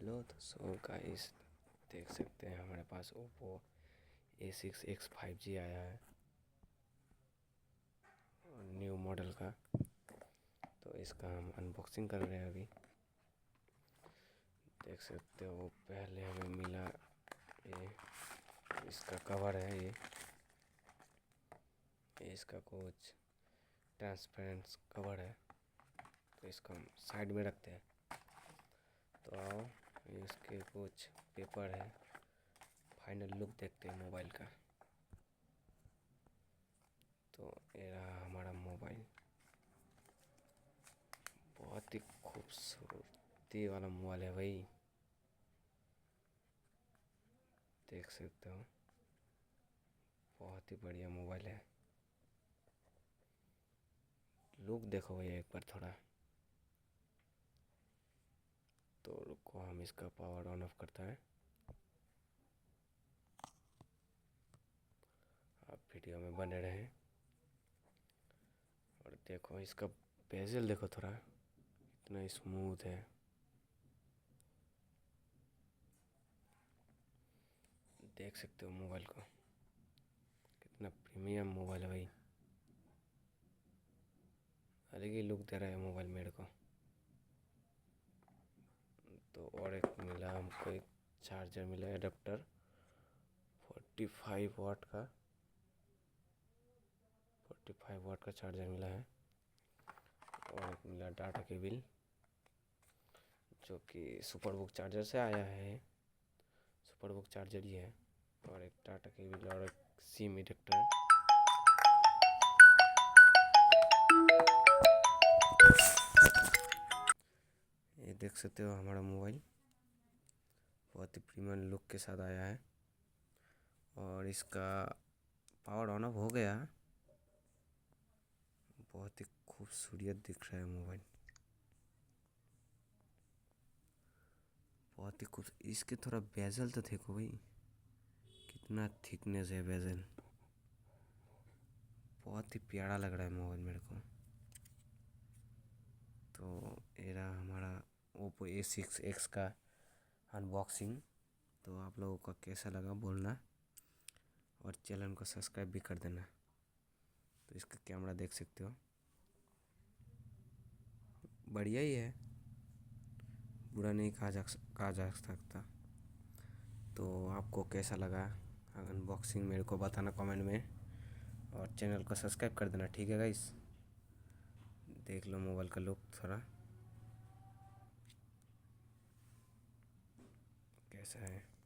Hello तो guys, देख सकते हैं हमारे पास ओप्पो A6X 5G आया है न्यू मॉडल का। तो इसका हम अनबॉक्सिंग कर रहे हैं अभी। देख सकते हो पहले हमें मिला ये इसका कवर है। ये इसका कुछ ट्रांसपेरेंट कवर है, तो इसको हम साइड में रखते हैं। तो आओ इसके कुछ पेपर है, फाइनल लुक देखते हैं मोबाइल का। तो ये रहा हमारा मोबाइल, बहुत ही खूबसूरती वाला मोबाइल है भाई। देख सकते हो बहुत ही बढ़िया मोबाइल है। लुक देखो भैया एक बार थोड़ा। तो रुको, हम इसका पावर ऑन ऑफ करता है। आप वीडियो में बने रहें और देखो इसका बेजल देखो थोड़ा, इतना स्मूथ है। देख सकते हो मोबाइल को, कितना प्रीमियम मोबाइल है भाई। अलग ही लुक दे रहा है मोबाइल मेरे को। तो और एक मिला हमको, एक चार्जर मिला एडाप्टर 45 वाट का। 45 वाट का चार्जर मिला है। और एक मिला डाटा केबल, जो कि सुपरबुक चार्जर से आया है। सुपरबुक चार्जर ही है। और एक डाटा केबल और एक सिम इजेक्टर। ये देख सकते हो हमारा मोबाइल बहुत ही प्रीमियम लुक के साथ आया है। और इसका पावर ऑन ऑफ हो गया। बहुत ही खूबसूरत दिख रहा है मोबाइल, बहुत ही खूब। इसके थोड़ा बेजल तो देखो भाई, कितना थिकनेस है बेजल। बहुत ही प्यारा लग रहा है मोबाइल मेरे को। तो ये रहा हमारा ओप्पो A6X का अनबॉक्सिंग। तो आप लोगों को कैसा लगा बोलना, और चैनल को सब्सक्राइब भी कर देना। तो इसका कैमरा देख सकते हो, बढ़िया ही है, बुरा नहीं कहा जा सकता। तो आपको कैसा लगा अनबॉक्सिंग मेरे को बताना कमेंट में, और चैनल को सब्सक्राइब कर देना, ठीक है गाइस। देख लो मोबाइल का लुक थोड़ा कैसा है।